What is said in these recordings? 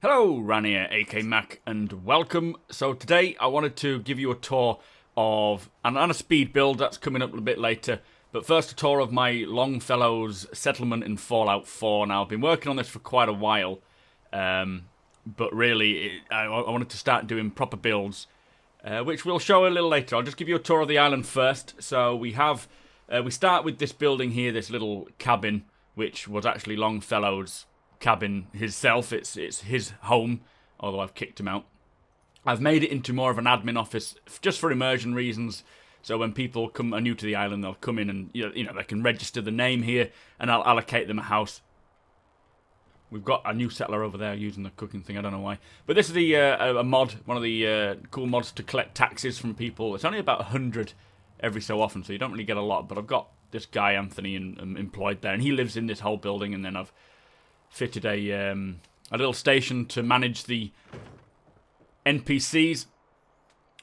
Hello, Rania, aka Mac, and welcome. So today I wanted to give you a tour of, and a speed build that's coming up a bit later, but first a tour of my Longfellow's settlement in Fallout 4. Now I've been working on this for quite a while, but really I wanted to start doing proper builds, which we'll show a little later. I'll just give you a tour of the island first. So we start with this building here, this little cabin, which was actually Longfellow's cabin himself. It's his home, although I've kicked him out. I've made it into more of an admin office just for immersion reasons. So when people are new to the island, they'll come in and they can register the name here, and I'll allocate them a house. We've got a new settler over there using the cooking thing. I don't know why, but this is a mod, one of the cool mods to collect taxes from people. It's only about 100 every so often, so you don't really get a lot. But I've got this guy Anthony employed there, and he lives in this whole building, and then I've fitted a little station to manage the NPCs.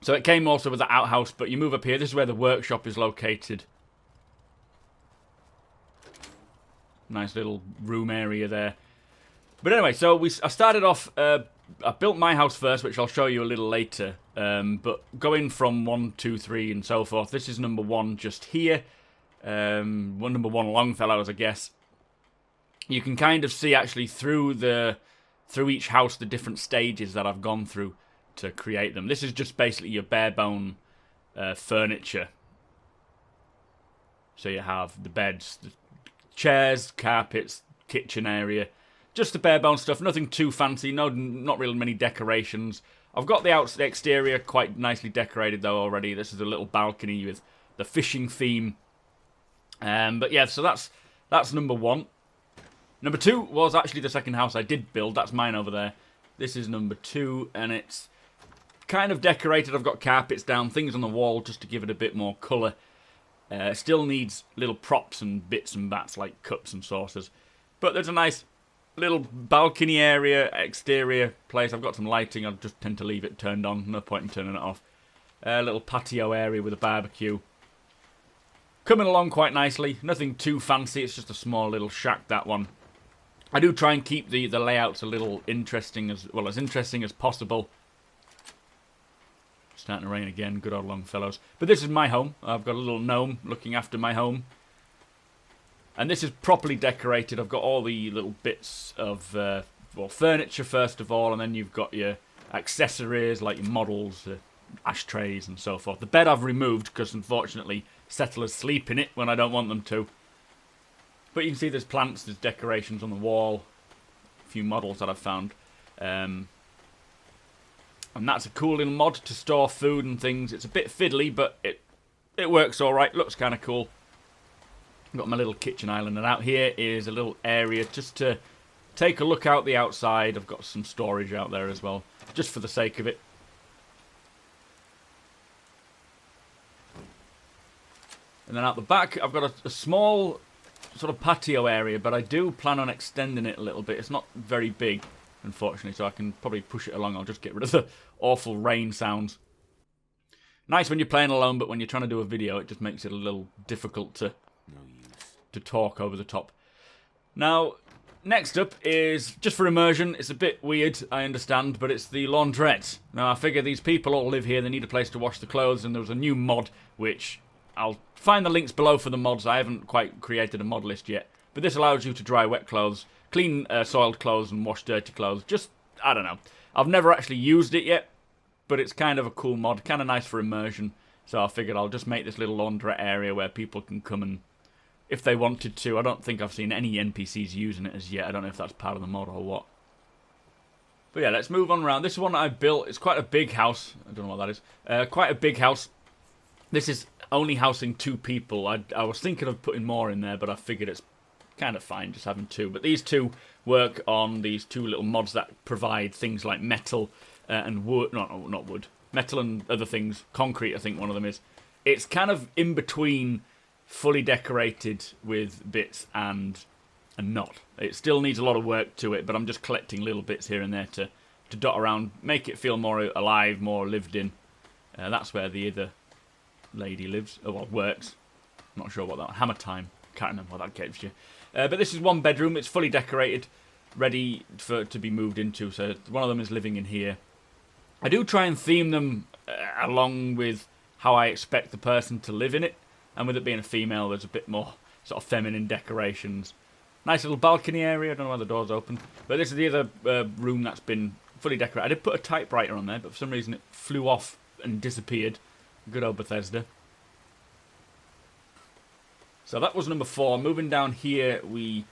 So it came also with the outhouse, but you move up here. This is where the workshop is located. Nice little room area there. But anyway, so I started off, I built my house first, which I'll show you a little later. But going from 1, 2, 3 and so forth, this is number 1 just here. Number 1 Longfellows, I guess. You can kind of see actually through each house the different stages that I've gone through to create them. This is just basically your bare bone furniture. So you have the beds, the chairs, carpets, kitchen area, just the bare bone stuff. Nothing too fancy. Not really many decorations. I've got the exterior quite nicely decorated though already. This is a little balcony with the fishing theme. But yeah, so that's number 1. Number 2 was actually the second house I did build. That's mine over there. This is number 2, and it's kind of decorated. I've got carpets down, things on the wall just to give it a bit more colour. Still needs little props and bits and bats like cups and saucers. But there's a nice little balcony area, exterior place. I've got some lighting. I just tend to leave it turned on. No point in turning it off. A little patio area with a barbecue. Coming along quite nicely. Nothing too fancy. It's just a small little shack, that one. I do try and keep the layouts a little interesting, as interesting as possible. Starting to rain again, good old Longfellows. But this is my home. I've got a little gnome looking after my home. And this is properly decorated. I've got all the little bits of furniture first of all, and then you've got your accessories like your models, ashtrays and so forth. The bed I've removed because unfortunately settlers sleep in it when I don't want them to. But you can see there's plants, there's decorations on the wall, a few models that I've found. And that's a cool little mod to store food and things. It's a bit fiddly, but it works alright, looks kind of cool. I've got my little kitchen island, and out here is a little area just to take a look out the outside. I've got some storage out there as well, just for the sake of it. And then out the back, I've got a small sort of patio area, but I do plan on extending it a little bit. It's not very big, unfortunately, so I can probably push it along. I'll just get rid of the awful rain sounds. Nice when you're playing alone, but when you're trying to do a video, it just makes it a little difficult to talk over the top. Now, next up is, just for immersion, it's a bit weird, I understand, but it's the Laundrette. Now, I figure these people all live here, they need a place to wash the clothes, and there was a new mod, which I'll find the links below for the mods. I haven't quite created a mod list yet. But this allows you to dry wet clothes, clean soiled clothes, and wash dirty clothes. Just, I don't know. I've never actually used it yet, but it's kind of a cool mod. Kind of nice for immersion. So I figured I'll just make this little laundrette area where people can come and, if they wanted to. I don't think I've seen any NPCs using it as yet. I don't know if that's part of the mod or what. But yeah, let's move on around. This is one that I built. It's quite a big house. I don't know what that is. Quite a big house. This is only housing 2 people. I was thinking of putting more in there, but I figured it's kind of fine just having 2. But these 2 work on these 2 little mods that provide things like metal and wood. Not wood. Metal and other things. Concrete, I think one of them is. It's kind of in between fully decorated with bits and not. It still needs a lot of work to it, but I'm just collecting little bits here and there to dot around, make it feel more alive, more lived in. That's where the other lady lives, or well, works. Not sure what that Hammer Time. Can't remember what that gives you. But this is 1 bedroom. It's fully decorated. ready to be moved into. So one of them is living in here. I do try and theme them along with how I expect the person to live in it. And with it being a female, there's a bit more sort of feminine decorations. Nice little balcony area. I don't know why the door's open. But this is the other room that's been fully decorated. I did put a typewriter on there, but for some reason it flew off and disappeared. Good old Bethesda. So that was number 4. Moving down here, we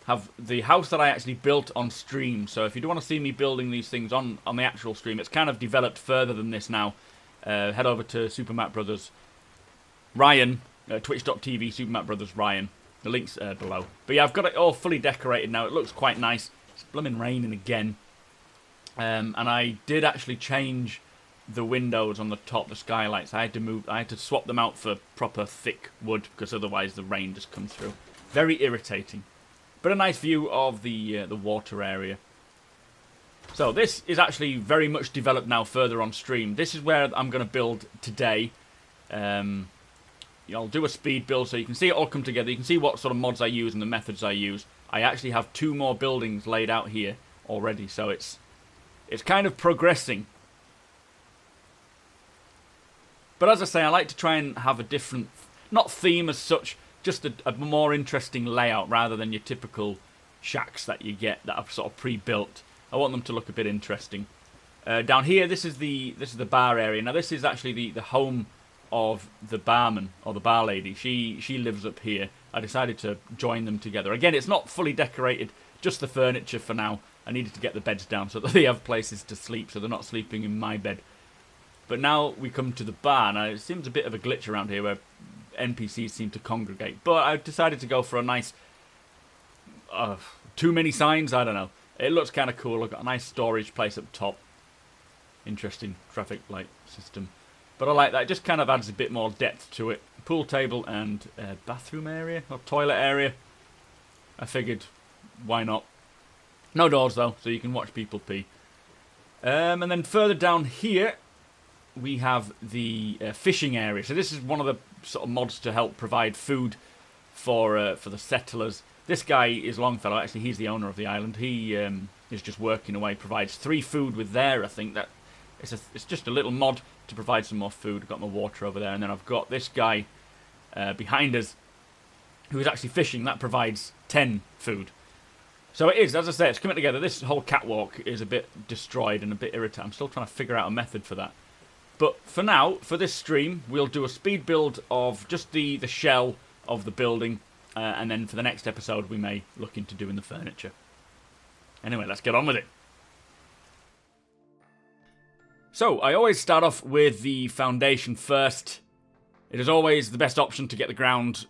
have the house that I actually built on stream. So if you do want to see me building these things on the actual stream, it's kind of developed further than this now. Head over to supermacbrothers Ryan, twitch.tv supermacbrothers Ryan. The link's below. But yeah, I've got it all fully decorated now. It looks quite nice. It's blooming raining again. And I did actually change the windows on the top, the skylights. I had to swap them out for proper thick wood because otherwise the rain just comes through. Very irritating. But a nice view of the water area. So this is actually very much developed now further on stream. This is where I'm going to build today. I'll do a speed build so you can see it all come together. You can see what sort of mods I use and the methods I use. I actually have 2 more buildings laid out here already, so it's kind of progressing. But as I say, I like to try and have a different, not theme as such, just a more interesting layout rather than your typical shacks that you get that are sort of pre-built. I want them to look a bit interesting. Down here, this is the bar area. Now this is actually the home of the barman or the bar lady. She lives up here. I decided to join them together. Again, it's not fully decorated, just the furniture for now. I needed to get the beds down so that they have places to sleep, so they're not sleeping in my bed. But now we come to the bar. Now it seems a bit of a glitch around here where NPCs seem to congregate. But I decided to go for a nice... too many signs? I don't know. It looks kind of cool. I've got a nice storage place up top. Interesting traffic light system. But I like that. It just kind of adds a bit more depth to it. Pool table and bathroom area or toilet area. I figured, why not? No doors though, so you can watch people pee. And then further down here, we have the fishing area. So this is one of the sort of mods to help provide food for the settlers. This guy is Longfellow. Actually, he's the owner of the island. He is just working away. Provides 3 food with there. I think that it's just a little mod to provide some more food. I've got my water over there, and then I've got this guy behind us who is actually fishing. That provides 10 food. So it is, as I say, it's coming together. This whole catwalk is a bit destroyed and a bit irritating. I'm still trying to figure out a method for that. But for now, for this stream, we'll do a speed build of just the shell of the building. And then for the next episode, we may look into doing the furniture. Anyway, let's get on with it. So, I always start off with the foundation first. It is always the best option to get the ground,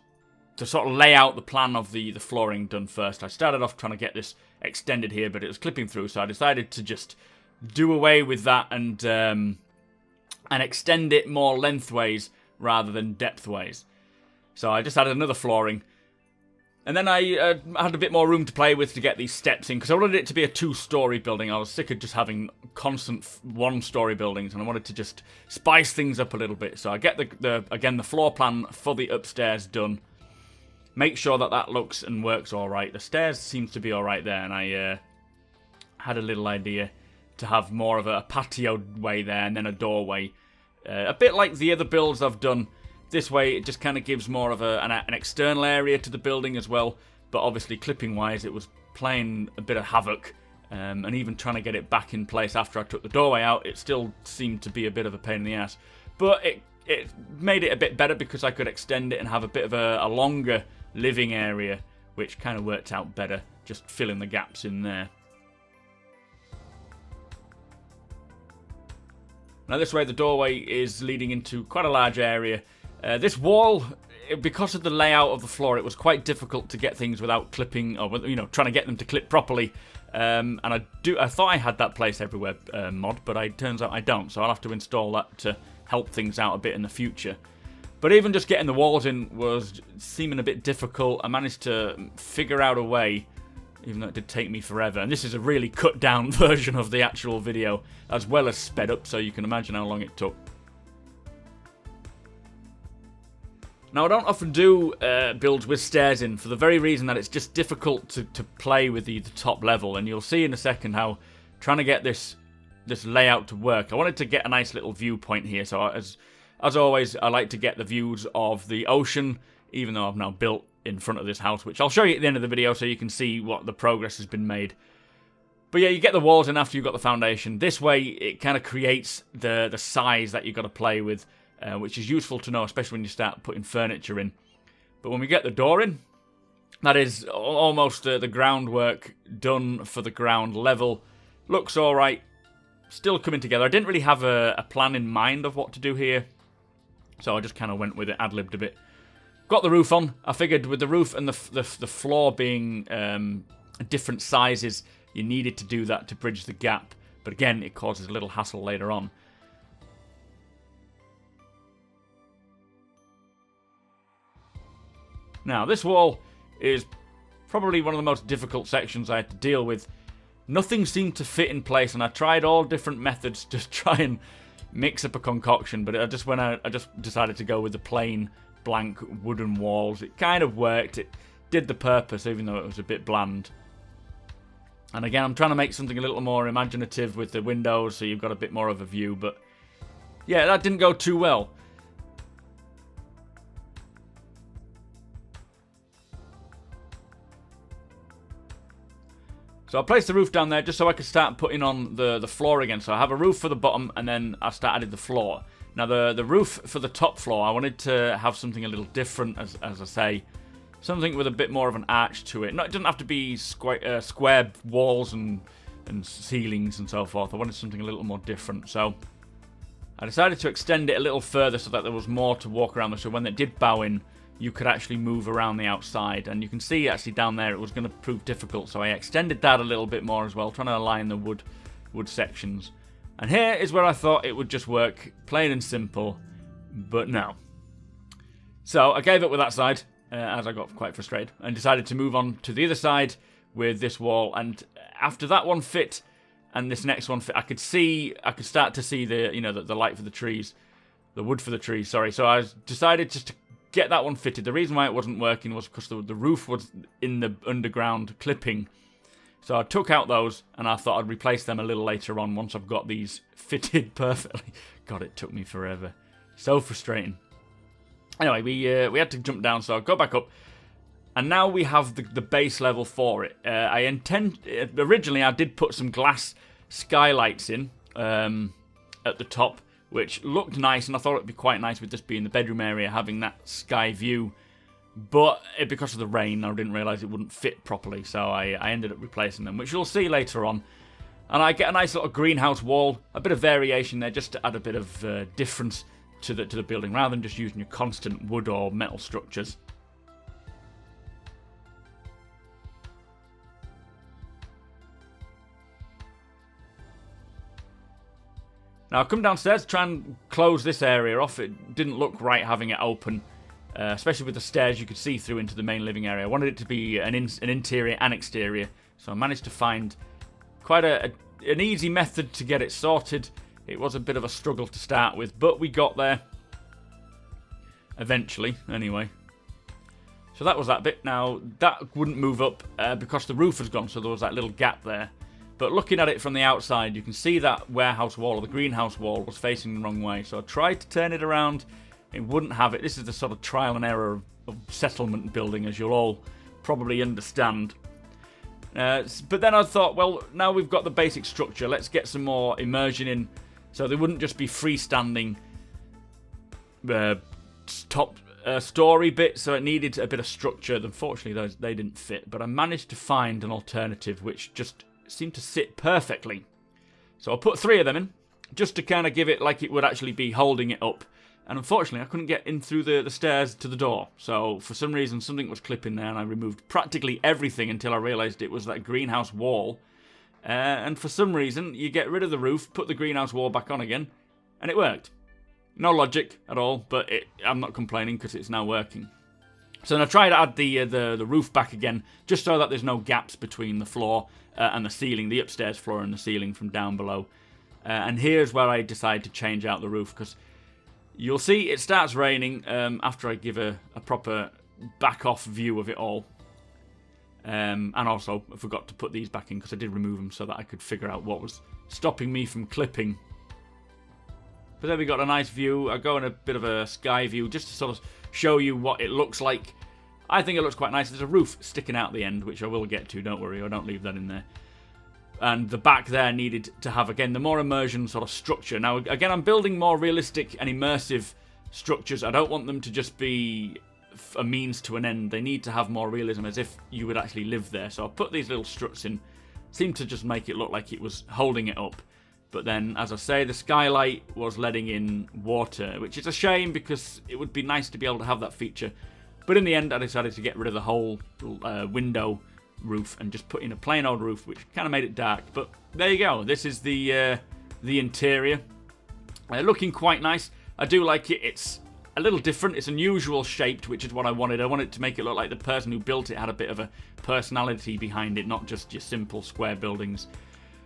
to sort of lay out the plan of the flooring done first. I started off trying to get this extended here, but it was clipping through, so I decided to just do away with that and extend it more lengthways rather than depthways. So I just added another flooring. And then I had a bit more room to play with to get these steps in, because I wanted it to be a 2-story building. I was sick of just having constant 1-story buildings, and I wanted to just spice things up a little bit. So I get the floor plan for the upstairs done. Make sure that looks and works all right. The stairs seems to be all right there, and I had a little idea to have more of a patio way there, and then a doorway. A bit like the other builds I've done. This way, it just kind of gives more of an external area to the building as well. But obviously, clipping-wise, it was playing a bit of havoc. And even trying to get it back in place after I took the doorway out, it still seemed to be a bit of a pain in the ass. But it made it a bit better because I could extend it and have a bit of a longer living area, which kind of worked out better, just filling the gaps in there. Now this way, the doorway is leading into quite a large area. This wall, because of the layout of the floor, it was quite difficult to get things without clipping, or trying to get them to clip properly. And I thought I had that place everywhere mod, but it turns out I don't. So I'll have to install that to help things out a bit in the future. But even just getting the walls in was seeming a bit difficult. I managed to figure out a way, even though it did take me forever. And this is a really cut down version of the actual video, as well as sped up, so you can imagine how long it took. Now, I don't often do builds with stairs in for the very reason that it's just difficult to play with the top level. And you'll see in a second how trying to get this layout to work. I wanted to get a nice little viewpoint here. So as always, I like to get the views of the ocean, even though I've now built in front of this house, which I'll show you at the end of the video so you can see what the progress has been made. But yeah, you get the walls in after you've got the foundation. This way, it kind of creates the size that you've got to play with, which is useful to know, especially when you start putting furniture in. But when we get the door in, that is almost the groundwork done for the ground level. Looks alright. Still coming together. I didn't really have a plan in mind of what to do here, so I just kind of went with it, ad-libbed a bit. Got the roof on. I figured with the roof and the floor being different sizes, you needed to do that to bridge the gap. But again, it causes a little hassle later on. Now, this wall is probably one of the most difficult sections I had to deal with. Nothing seemed to fit in place, and I tried all different methods to try and mix up a concoction, but I just decided to go with the plain, blank wooden walls. It kind of worked. It did the purpose, even though it was a bit bland. And again, I'm trying to make something a little more imaginative with the windows, so you've got a bit more of a view, but yeah, that didn't go too well. So I placed the roof down there just so I could start putting on the floor again. So I have a roof for the bottom, and then I started the floor. Now the roof for the top floor, I wanted to have something a little different, as I say. Something with a bit more of an arch to it. No, it doesn't have to be square walls and ceilings and so forth. I wanted something a little more different. So I decided to extend it a little further so that there was more to walk around. So when it did bow in, you could actually move around the outside. And you can see actually down there it was going to prove difficult. So I extended that a little bit more as well, trying to align the wood sections. And here is where I thought it would just work, plain and simple. But no. So I gave up with that side. As I got quite frustrated, and decided to move on to the other side with this wall. And after that one fit, and this next one fit, I could start to see the light for the trees, the wood for the trees. Sorry. So I decided just to get that one fitted. The reason why it wasn't working was because the roof was in the underground clipping. So I took out those, and I thought I'd replace them a little later on once I've got these fitted perfectly. God, it took me forever. So frustrating. Anyway, we had to jump down, so I go back up, and now we have the base level for it. Originally I did put some glass skylights in at the top, which looked nice, and I thought it'd be quite nice with this being the bedroom area, having that sky view. But because of the rain, I didn't realise it wouldn't fit properly, so I ended up replacing them, which you'll see later on. And I get a nice little greenhouse wall, a bit of variation there, just to add a bit of difference to the building, rather than just using your constant wood or metal structures. Now I've come downstairs to try and close this area off. It didn't look right having it open, especially with the stairs you could see through into the main living area. I wanted it to be an interior and exterior, so I managed to find quite an easy method to get it sorted. It was a bit of a struggle to start with, but we got there. Eventually, anyway. So that was that bit. Now, that wouldn't move up because the roof has gone, so there was that little gap there. But looking at it from the outside, you can see that warehouse wall, or the greenhouse wall, was facing the wrong way. So I tried to turn it around. It wouldn't have it. This is the sort of trial and error of settlement building, as you'll all probably understand. But then I thought, well, now we've got the basic structure, let's get some more immersion in. So they wouldn't just be freestanding top story bit, so it needed a bit of structure. Unfortunately, they didn't fit, but I managed to find an alternative which just seemed to sit perfectly. So I put 3 of them in, just to kind of give it like it would actually be holding it up. And unfortunately, I couldn't get in through the stairs to the door. So for some reason, something was clipping there, and I removed practically everything until I realised it was that greenhouse wall. And for some reason, you get rid of the roof, put the greenhouse wall back on again, and it worked. No logic at all, but I'm not complaining because it's now working. So then I tried to add the roof back again, just so that there's no gaps between the floor and the ceiling, the upstairs floor and the ceiling from down below. And here's where I decided to change out the roof, because You'll see it starts raining after I give a proper back-off view of it all. And also, I forgot to put these back in because I did remove them so that I could figure out what was stopping me from clipping. But then we got a nice view. I go in a bit of a sky view just to sort of show you what it looks like. I think it looks quite nice. There's a roof sticking out the end, which I will get to, don't worry, I don't leave that in there. And the back there needed to have, again, the more immersion sort of structure. Now, again, I'm building more realistic and immersive structures. I don't want them to just be a means to an end. They need to have more realism, as if you would actually live there. So I put these little struts in. Seemed to just make it look like it was holding it up. But then, as I say, the skylight was letting in water, which is a shame because it would be nice to be able to have that feature. But in the end, I decided to get rid of the whole window roof and just put in a plain old roof, which kind of made it dark. But there you go. This is the interior. Looking quite nice. I do like it. It's a little different. It's unusual shaped, which is what I wanted. I wanted to make it look like the person who built it had a bit of a personality behind it, not just your simple square buildings.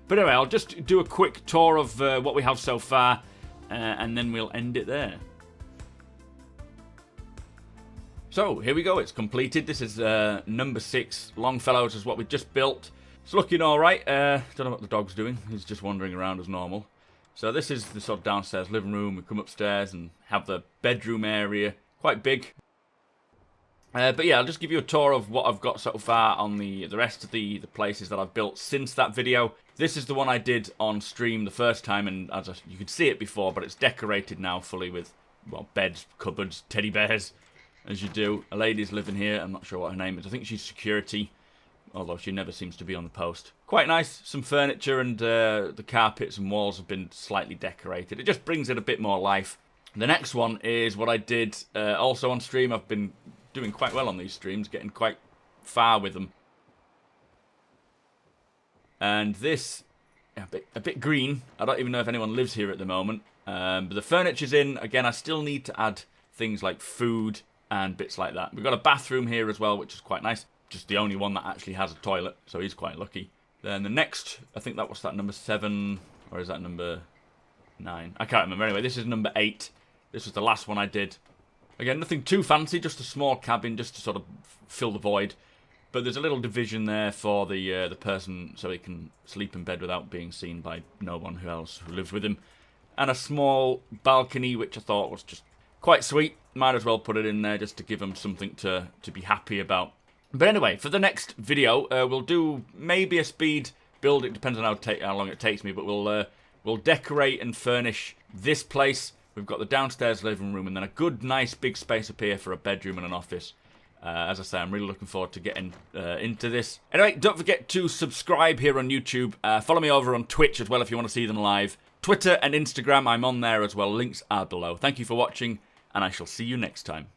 But anyway, I'll just do a quick tour of what we have so far, and then we'll end it there. So, here we go, it's completed. This is number 6. Longfellows is what we just built. It's looking alright. Don't know what the dog's doing. He's just wandering around as normal. So this is the sort of downstairs living room. We come upstairs and have the bedroom area. Quite big. But yeah, I'll just give you a tour of what I've got so far on the rest of the places that I've built since that video. This is the one I did on stream the first time, and you could see it before, but it's decorated now fully with, well, beds, cupboards, teddy bears. As you do. A lady's living here. I'm not sure what her name is. I think she's security, although she never seems to be on the post. Quite nice. Some furniture, and the carpets and walls have been slightly decorated. It just brings it a bit more life. The next one is what I did also on stream. I've been doing quite well on these streams, getting quite far with them. And this, a bit green. I don't even know if anyone lives here at the moment. But the furniture's in. Again, I still need to add things like food and bits like that. We've got a bathroom here as well, which is quite nice. Just the only one that actually has a toilet, so he's quite lucky. Then the next, I think that was that number 7, or is that number 9? I can't remember. Anyway, this is number 8. This was the last one I did. Again, nothing too fancy, just a small cabin just to sort of fill the void. But there's a little division there for the person so he can sleep in bed without being seen by no one else who lives with him. And a small balcony, which I thought was just quite sweet. Might as well put it in there just to give them something to be happy about. But anyway, for the next video, we'll do maybe a speed build. It depends on how long it takes me, but we'll decorate and furnish this place. We've got the downstairs living room and then a good, nice, big space up here for a bedroom and an office. As I say, I'm really looking forward to getting into this. Anyway, don't forget to subscribe here on YouTube. Follow me over on Twitch as well if you want to see them live. Twitter and Instagram, I'm on there as well. Links are below. Thank you for watching, and I shall see you next time.